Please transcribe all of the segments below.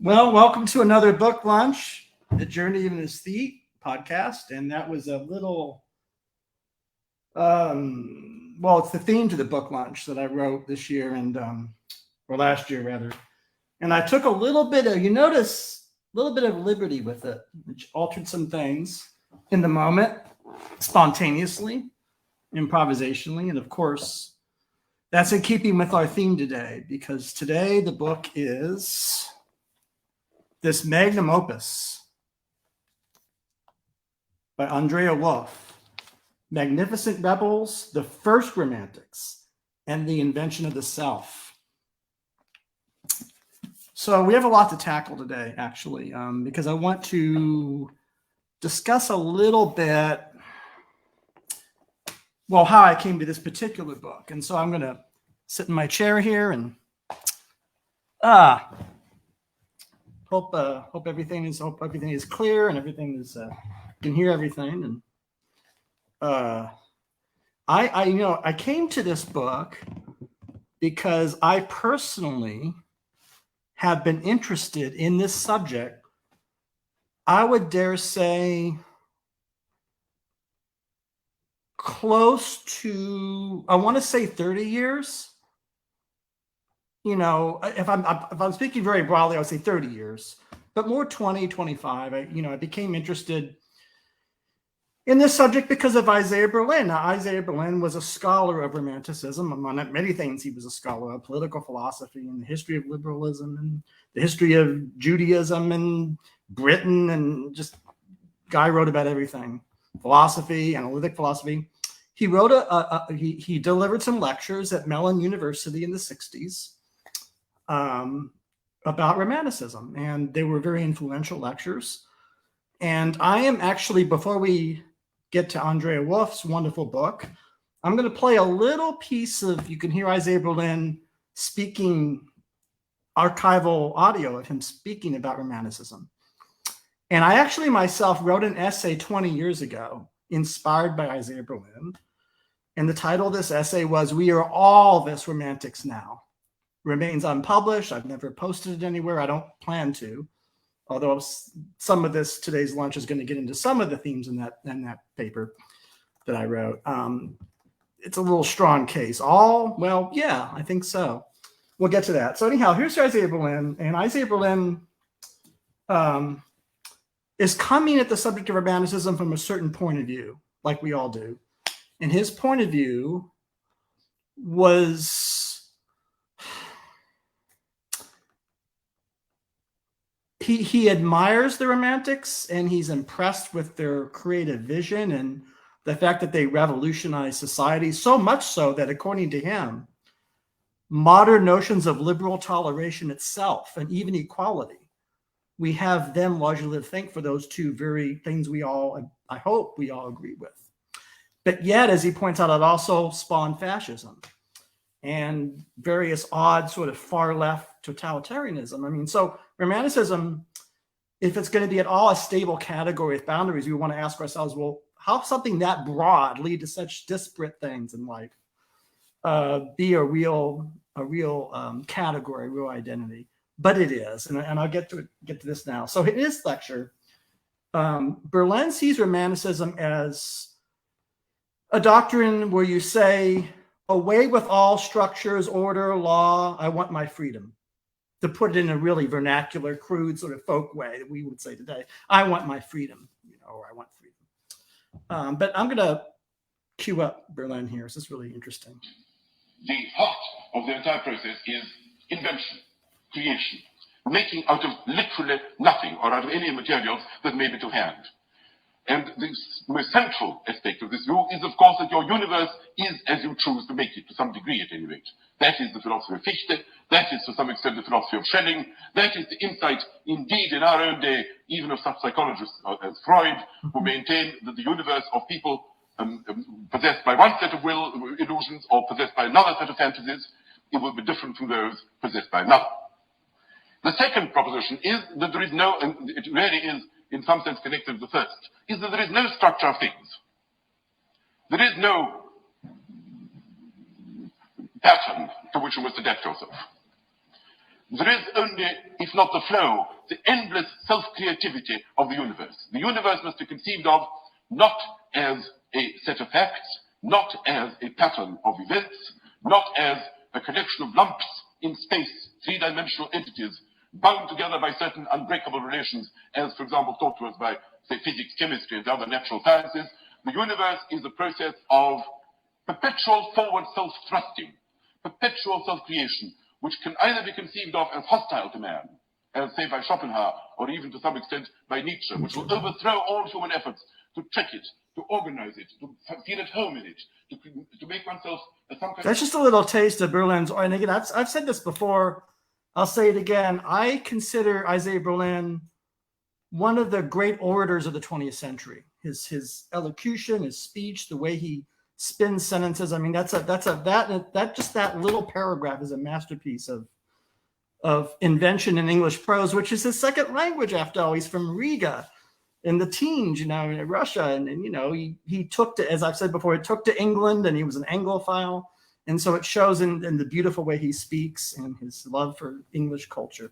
Well, welcome to another book lunch, the Journey of an Aesthete podcast. And that was a little, well, it's the theme to the book lunch that I wrote this year or last year rather. And I took a little bit of, you notice, a little bit of liberty with it, which altered some things in the moment, spontaneously, improvisationally. And of course, that's in keeping with our theme today, because today the book is this magnum opus by Andrea Wulf, Magnificent Rebels, the First Romantics, and the Invention of the Self. So we have a lot to tackle today, actually, because I want to discuss a little bit, well, how I came to this particular book. And so I'm going to sit in my chair here and hope everything is clear and everything is can hear everything. And I came to this book because I personally have been interested in this subject. I would dare say close to, I want to say 30 years. You know, if I'm speaking very broadly, I would say 30 years, but more 20, 25. I became interested in this subject because of Isaiah Berlin. Now, Isaiah Berlin was a scholar of Romanticism. Among many things, he was a scholar of political philosophy and the history of liberalism and the history of Judaism and Britain, and just guy wrote about everything, philosophy, analytic philosophy. He wrote he delivered some lectures at Mellon University in the 60s. About Romanticism, and they were very influential lectures. And I am actually, before we get to Andrea Wulf's wonderful book, I'm going to play a little piece of, you can hear Isaiah Berlin speaking, archival audio of him speaking about Romanticism. And I actually myself wrote an essay 20 years ago, inspired by Isaiah Berlin. And the title of this essay was, "We Are All This Romantics Now." Remains unpublished. I've never posted it anywhere. I don't plan to, although some of today's lunch is going to get into some of the themes in that paper that I wrote. It's a little strong case. Well, yeah, I think so. We'll get to that. So anyhow, here's Isaiah Berlin, and Isaiah Berlin is coming at the subject of Romanticism from a certain point of view, like we all do. And his point of view was, he admires the Romantics, and he's impressed with their creative vision and the fact that they revolutionized society, so much so that, according to him, modern notions of liberal toleration itself and even equality, we have them largely to thank for those two very things I hope we all agree with. But yet, as he points out, it also spawned fascism and various odd sort of far left totalitarianism. I mean, so Romanticism, if it's going to be at all a stable category with boundaries, we want to ask ourselves, well, how something that broad lead to such disparate things in life be a real category, real identity? But it is, and I'll get to this now. So in his lecture, Berlin sees Romanticism as a doctrine where you say, away with all structures, order, law, I want my freedom. To put it in a really vernacular, crude sort of folk way that we would say today, I want my freedom, or I want freedom. But I'm going to cue up Berlin here. This is really interesting. The heart of the entire process is invention, creation, making out of literally nothing or out of any materials that may be to hand. And the most central aspect of this view is, of course, that your universe is as you choose to make it, to some degree at any rate. That is the philosophy of Fichte. That is, to some extent, the philosophy of Schelling. That is the insight, indeed, in our own day, even of such psychologists as Freud, who maintain that the universe of people possessed by one set of will illusions or possessed by another set of fantasies, it will be different from those possessed by another. The second proposition is that there is no, and it really is in some sense connected with the first, is that there is no structure of things. There is no pattern to which you must adapt yourself. There is only, if not the flow, the endless self-creativity of the universe. The universe must be conceived of not as a set of facts, not as a pattern of events, not as a collection of lumps in space, three-dimensional entities bound together by certain unbreakable relations, as, for example, taught to us by, say, physics, chemistry, and other natural sciences. The universe is a process of perpetual forward self-thrusting, perpetual self-creation, which can either be conceived of as hostile to man, as, say, by Schopenhauer, or even to some extent by Nietzsche, which will overthrow all human efforts to trick it, to organize it, to feel at home in it, to make oneself some kind. That's just a little taste of Berlin's. And again, I've said this before. I'll say it again. I consider Isaiah Berlin one of the great orators of the 20th century. His elocution, his speech, the way he spins sentences. I mean, that little paragraph is a masterpiece of invention in English prose, which is his second language after all. He's from Riga in the teens, in Russia. And he took to, as I've said before, he took to England, and he was an Anglophile. And so it shows in the beautiful way he speaks and his love for English culture.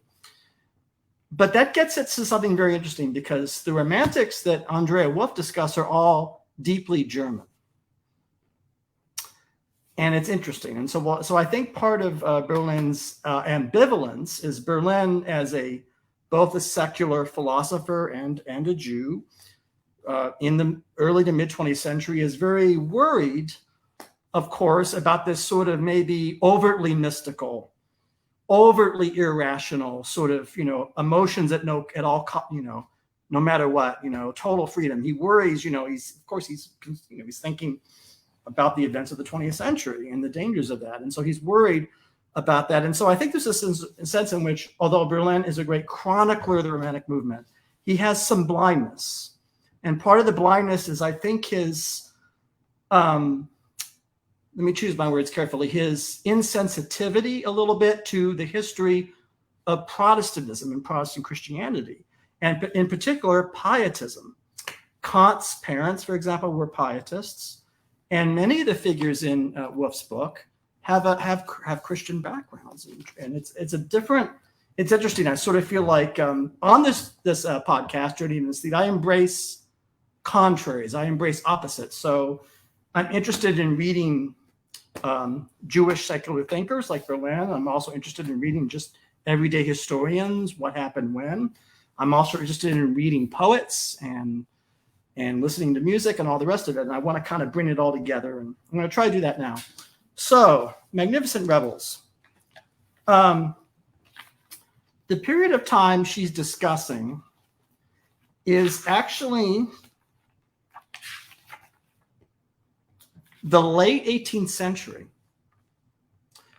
But that gets it to something very interesting, because the Romantics that Andrea Wulf discuss are all deeply German. And it's interesting. And so I think part of Berlin's ambivalence is Berlin as both a secular philosopher and a Jew in the early to mid 20th century is very worried, of course, about this sort of maybe overtly mystical, overtly irrational sort of, emotions that no matter what, total freedom. He worries, he's thinking about the events of the 20th century and the dangers of that. And so he's worried about that. And so I think there's a sense in which, although Berlin is a great chronicler of the Romantic movement, he has some blindness. And part of the blindness is, I think, his, let me choose my words carefully, his insensitivity a little bit to the history of Protestantism and Protestant Christianity, and in particular, pietism. Kant's parents, for example, were pietists. And many of the figures in Wulf's book have Christian backgrounds, and it's interesting. I sort of feel like on this podcast, Journey to Aesthete, I embrace contraries, I embrace opposites. So I'm interested in reading Jewish secular thinkers like Berlin. I'm also interested in reading just everyday historians, what happened when. I'm also interested in reading poets and listening to music and all the rest of it. And I want to kind of bring it all together. And I'm going to try to do that now. So, Magnificent Rebels. The period of time she's discussing is actually the late 18th century.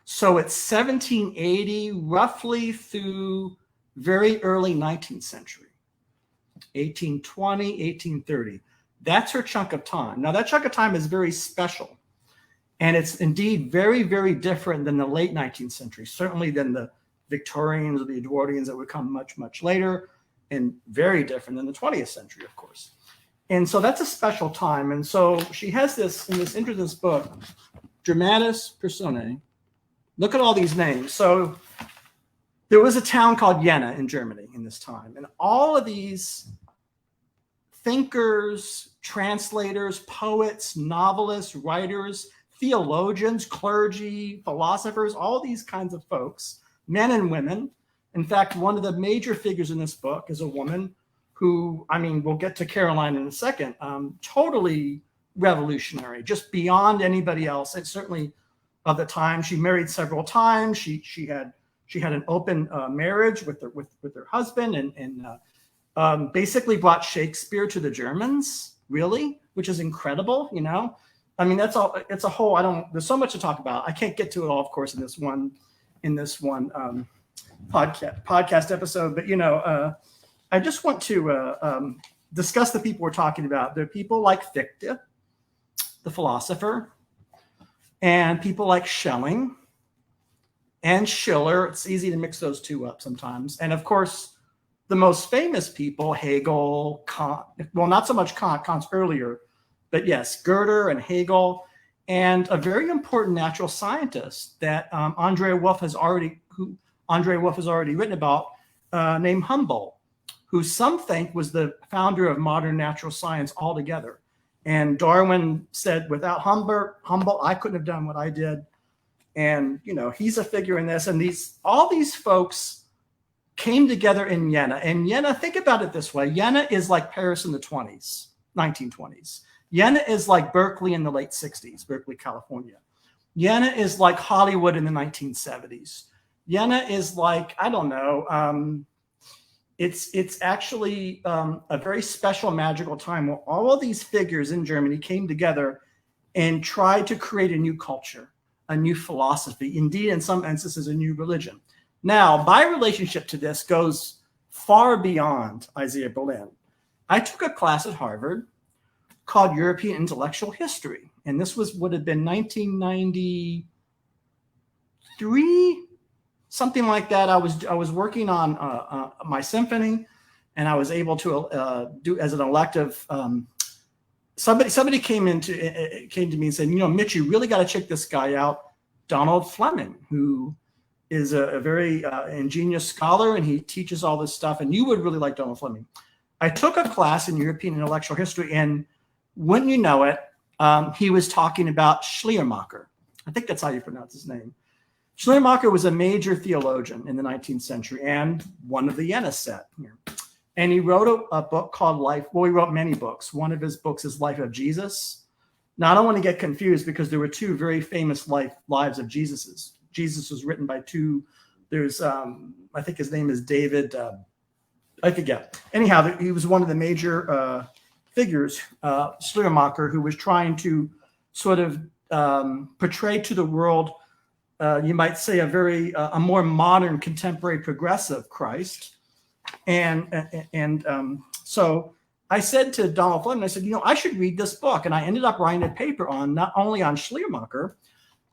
So it's 1780, roughly through very early 19th century. 1820, 1830. That's her chunk of time. Now, that chunk of time is very special. And it's indeed very, very different than the late 19th century, certainly than the Victorians or the Edwardians that would come much, much later, and very different than the 20th century, of course. And so that's a special time. And so she has this, in this interesting book, Dramatis Personae. Look at all these names. So there was a town called Jena in Germany in this time. And all of these thinkers, translators, poets, novelists, writers, theologians, clergy, philosophers, all these kinds of folks, men and women. In fact, one of the major figures in this book is a woman who, we'll get to Caroline in a second, totally revolutionary, just beyond anybody else. And certainly of the time, she married several times. She had an open marriage with her husband, and basically brought Shakespeare to the Germans, really, which is incredible. That's all. It's a whole. There's so much to talk about. I can't get to it all, of course, in this one podcast episode. But I just want to discuss the people we're talking about. There are people like Fichte, the philosopher, and people like Schelling and Schiller. It's easy to mix those two up sometimes. And of course, the most famous people, Hegel, Kant, well, not so much Kant, Kant's earlier, but yes, Goethe and Hegel, and a very important natural scientist that Andrea Wulf has already written about, named Humboldt, who some think was the founder of modern natural science altogether. And Darwin said, without Humboldt, I couldn't have done what I did. And, you know, he's a figure in this. And all these folks came together in Jena. And Jena, think about it this way. Jena is like Paris in the 1920s. Jena is like Berkeley in the late 60s, Berkeley, California. Jena is like Hollywood in the 1970s. Jena is like, I don't know, it's actually a very special, magical time where all of these figures in Germany came together and tried to create a new culture, a new philosophy, indeed, in some instances, a new religion. Now, my relationship to this goes far beyond Isaiah Berlin. I took a class at Harvard called European Intellectual History, and this would have been 1993, something like that. I was working on my symphony, and I was able to do as an elective. Somebody came to me and said, you know, Mitch, you really got to check this guy out, Donald Fleming, who is a very ingenious scholar, and he teaches all this stuff, and you would really like Donald Fleming. I took a class in European Intellectual History, and wouldn't you know it, he was talking about Schleiermacher. I think that's how you pronounce his name. Schleiermacher was a major theologian in the 19th century and one of the Jena set here. And he wrote a book called Life. Well, he wrote many books. One of his books is Life of Jesus. Now, I don't want to get confused because there were two very famous lives of Jesuses. Jesus was written by two. There's, I think his name is David. I forget. Anyhow, he was one of the major figures, Schleiermacher, who was trying to sort of portray to the world, you might say, a more modern, contemporary, progressive Christ. And so I said to Donald Fleming, I said, you know, I should read this book. And I ended up writing a paper on not only on Schleiermacher,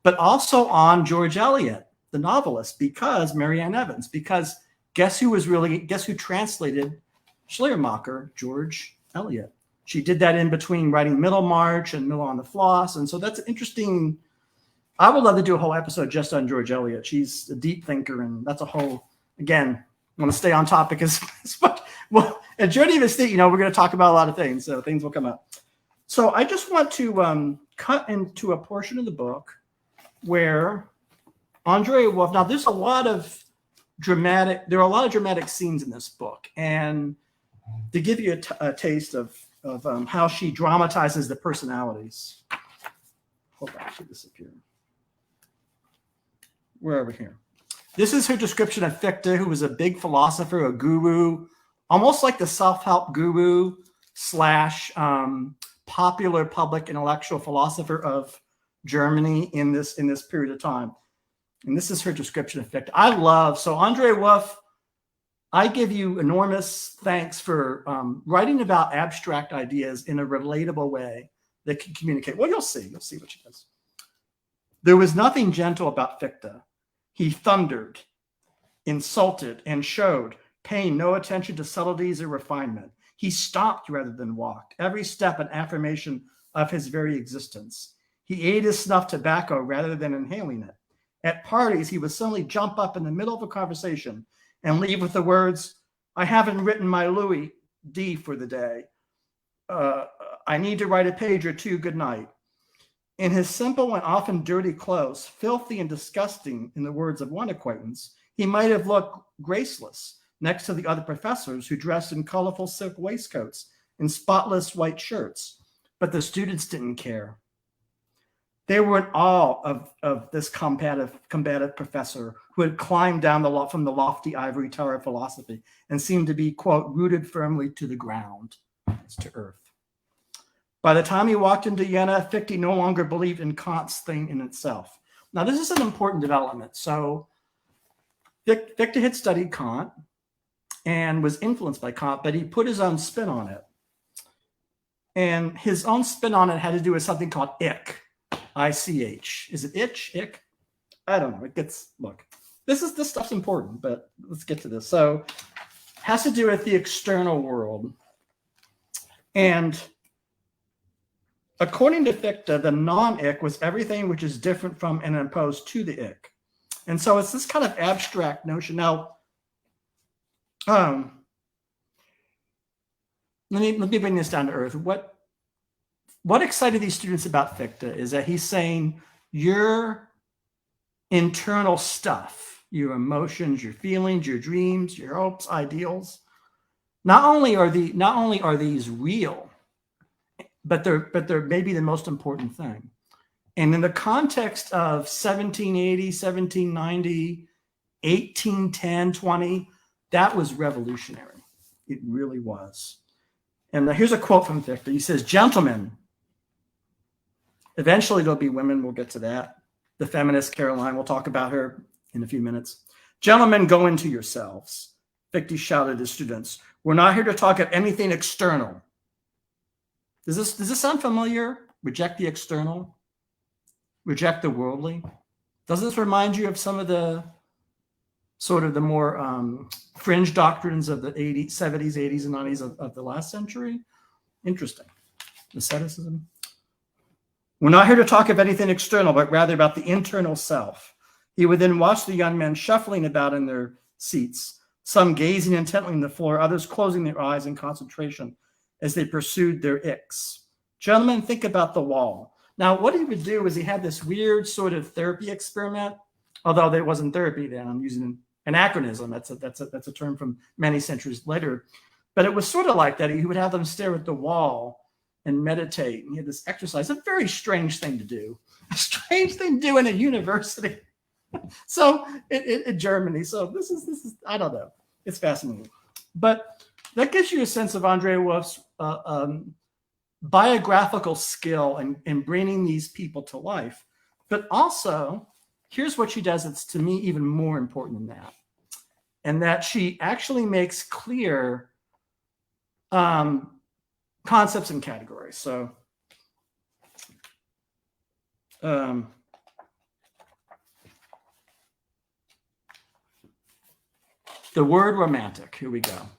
but also on George Eliot, the novelist, because Marianne Evans, because guess who translated Schleiermacher? George Eliot. She did that in between writing Middlemarch and Mill on the Floss. And so that's interesting. I would love to do a whole episode just on George Eliot. She's a deep thinker, and that's a whole, again, I want to stay on topic as much. Well, at Journey of Aesthete, you know, we're going to talk about a lot of things, so things will come up. So I just want to cut into a portion of the book where Andrea Wulf, now there's a lot of dramatic scenes in this book, and to give you a taste of how she dramatizes the personalities. Hold on, she disappeared. We're over here. This is her description of Fichte, who was a big philosopher, a guru, almost like the self-help guru / popular public intellectual philosopher of Germany in this period of time. And this is her description of Fichte. So Andrea Wulf, I give you enormous thanks for writing about abstract ideas in a relatable way that can communicate. Well, you'll see what she does. There was nothing gentle about Fichte. He thundered, insulted, and showed, paying no attention to subtleties or refinement. He stopped rather than walked, every step an affirmation of his very existence. He ate his snuff tobacco rather than inhaling it. At parties, he would suddenly jump up in the middle of a conversation and leave with the words, I haven't written my Louis D for the day. I need to write a page or two, good night. In his simple and often dirty clothes, filthy and disgusting in the words of one acquaintance, he might have looked graceless next to the other professors who dressed in colorful silk waistcoats and spotless white shirts, but the students didn't care. They were in awe of this combative professor who had climbed down from the lofty ivory tower of philosophy and seemed to be, quote, rooted firmly to the ground, to earth. By the time he walked into Jena, Fichte no longer believed in Kant's thing in itself. Now, this is an important development. So Fichte had studied Kant and was influenced by Kant, but he put his own spin on it. And his own spin on it had to do with something called ich. I-C-H. Is it itch? Ick? I don't know. Look, this stuff's important, but let's get to this. So it has to do with the external world. And according to Fichte, the non-ich was everything which is different from and opposed to the ich. And so it's this kind of abstract notion. Now, Let me bring this down to earth. What excited these students about Fichte is that he's saying your internal stuff, your emotions, your feelings, your dreams, your hopes, ideals, not only are these real, but they're maybe the most important thing. And in the context of 1780, 1790, 1810, 20, that was revolutionary. It really was. And here's a quote from Fichte. He says, "Gentlemen," eventually there'll be women, we'll get to that. The feminist Caroline, we'll talk about her in a few minutes. "Gentlemen, go into yourselves," Fichte shouted at his students. "We're not here to talk of anything external." Does this sound familiar? Reject the external, reject the worldly. Doesn't this remind you of some of the sort of the more fringe doctrines of the 80s, 70s, 80s, and 90s of the last century? Interesting. Asceticism. "We're not here to talk of anything external, but rather about the internal self." He would then watch the young men shuffling about in their seats, some gazing intently on the floor, others closing their eyes in concentration as they pursued their icks. "Gentlemen, think about the wall." Now, what he would do is he had this weird sort of therapy experiment, although there wasn't therapy then. I'm using anachronism. That's a term from many centuries later. But it was sort of like that. He would have them stare at the wall and meditate. And he had this exercise, a very strange thing to do. A strange thing to do in a university. So in Germany. So this is I don't know. It's fascinating. But that gives you a sense of Andrea Wulf's biographical skill in bringing these people to life. But also, here's what she does that's, to me, even more important than that. And that she actually makes clear concepts and categories. So the word romantic, here we go.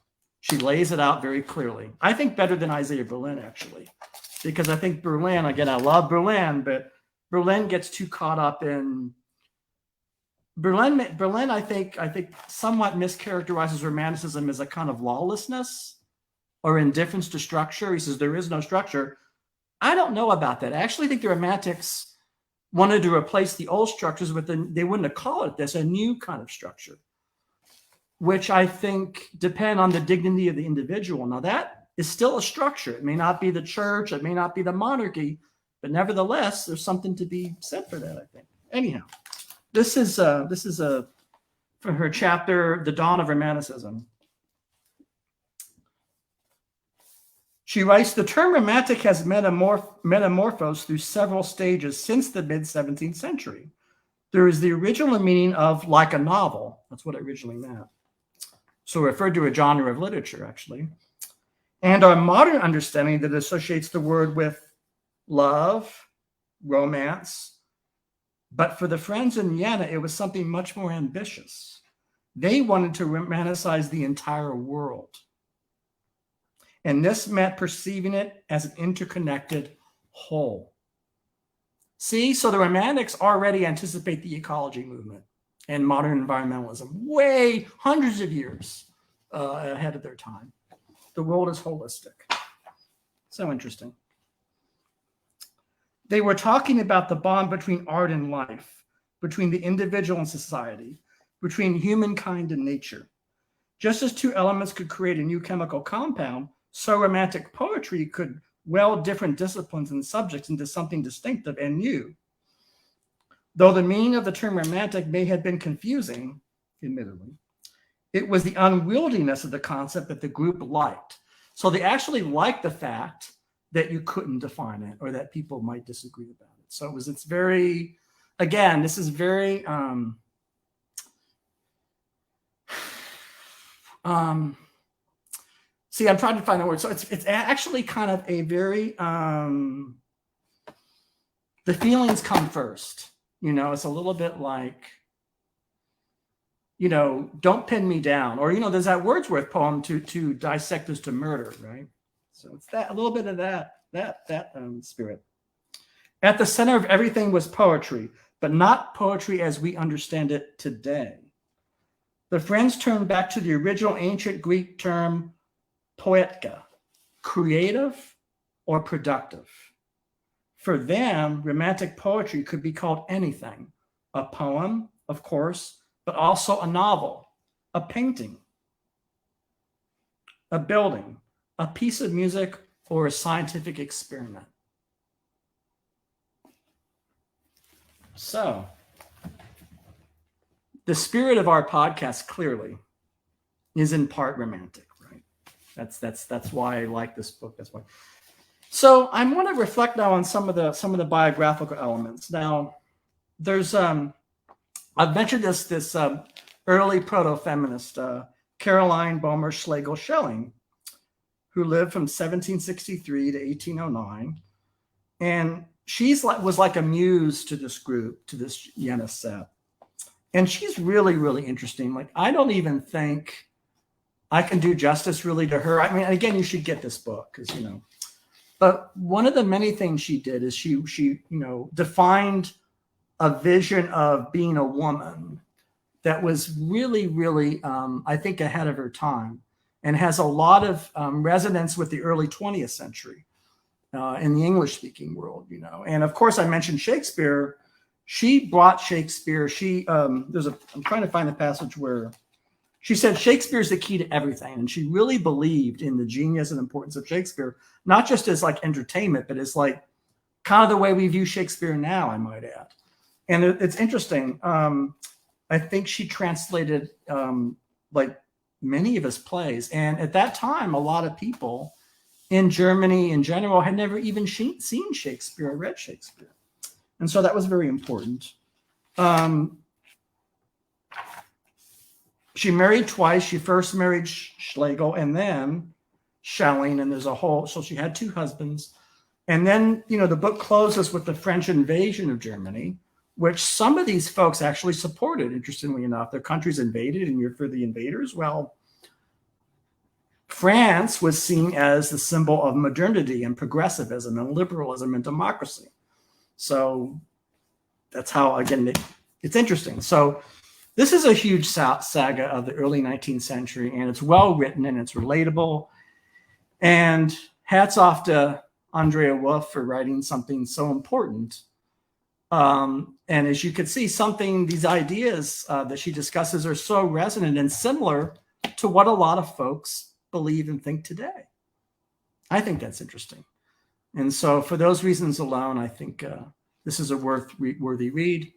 She lays it out very clearly. I think better than Isaiah Berlin, actually, because I think Berlin, again, I love Berlin, but Berlin gets too caught up in Berlin, I think somewhat mischaracterizes Romanticism as a kind of lawlessness or indifference to structure. He says there is no structure. I don't know about that. I actually think the Romantics wanted to replace the old structures, but then they wouldn't have called it this, a new kind of structure, which I think depend on the dignity of the individual. Now, that is still a structure. It may not be the church, it may not be the monarchy, but nevertheless, there's something to be said for that, I think. Anyhow, this is from her chapter, The Dawn of Romanticism. She writes, "The term romantic has metamorphosed through several stages since the mid-17th century. There is the original meaning of like a novel." That's what it originally meant. So referred to a genre of literature, actually. And our modern understanding that associates the word with love, romance. But for the friends in Vienna, it was something much more ambitious. They wanted to romanticize the entire world. And this meant perceiving it as an interconnected whole. See, so the Romantics already anticipate the ecology movement and modern environmentalism, way hundreds of years ahead of their time. The world is holistic. So interesting. They were talking about the bond between art and life, between the individual and society, between humankind and nature. Just as two elements could create a new chemical compound, so Romantic poetry could weld different disciplines and subjects into something distinctive and new. Though the meaning of the term romantic may have been confusing, admittedly, it was the unwieldiness of the concept that the group liked. So they actually liked the fact that you couldn't define it or that people might disagree about it. So it's very, again, this is very, see, I'm trying to find the word. So it's actually kind of a very, the feelings come first. You know, it's a little bit like, you know, don't pin me down. Or, you know, there's that Wordsworth poem, to dissect is to murder, right? So it's that, a little bit of that spirit. At the center of everything was poetry, but not poetry as we understand it today. The friends turned back to the original ancient Greek term poetica, creative or productive. For them, Romantic poetry could be called anything, a poem, of course, but also a novel, a painting, a building, a piece of music, or a scientific experiment. So, the spirit of our podcast clearly is in part romantic, right? That's why I like this book. That's why. So I want to reflect now on some of the biographical elements. Now, there's I've mentioned this early proto-feminist Caroline Boehmer Schlegel Schelling, who lived from 1763 to 1809, and was like a muse to this group, to this Jena set. And she's really, really interesting. Like, I don't even think I can do justice really to her. I mean, again, you should get this book because, you know, but one of the many things she did is she defined a vision of being a woman that was really, really, I think, ahead of her time and has a lot of resonance with the early 20th century in the English-speaking world, you know. And of course, I mentioned Shakespeare. She brought Shakespeare. I'm trying to find the passage where she said Shakespeare's the key to everything. And she really believed in the genius and importance of Shakespeare, not just as like entertainment, but as like kind of the way we view Shakespeare now, I might add. And it's interesting. I think she translated like many of his plays. And at that time, a lot of people in Germany in general had never even seen Shakespeare or read Shakespeare. And so that was very important. She married twice. She first married Schlegel and then Schelling, and so she had two husbands. And then, you know, the book closes with the French invasion of Germany, which some of these folks actually supported, interestingly enough. Their country's invaded and you're for the invaders. Well, France was seen as the symbol of modernity and progressivism and liberalism and democracy. So that's how, again, it's interesting. So this is a huge saga of the early 19th century, and it's well written and it's relatable. And hats off to Andrea Wulf for writing something so important. And as you can see, these ideas that she discusses are so resonant and similar to what a lot of folks believe and think today. I think that's interesting. And so for those reasons alone, I think this is a worthy read.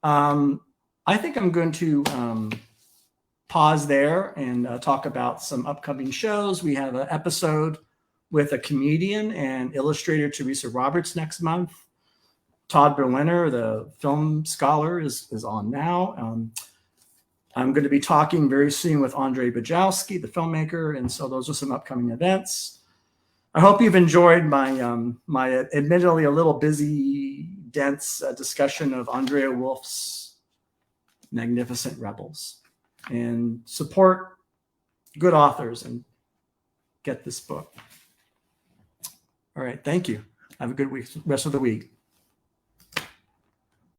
I think I'm going to pause there and talk about some upcoming shows. We have an episode with a comedian and illustrator, Teresa Roberts, next month. Todd Berliner, the film scholar, is on now. I'm going to be talking very soon with Andrei Bajowski, the filmmaker, and so those are some upcoming events. I hope you've enjoyed my my admittedly a little busy, dense discussion of Andrea Wulf's magnificent Rebels, and support good authors and get this book. All right, thank you. Have a good week, rest of the week.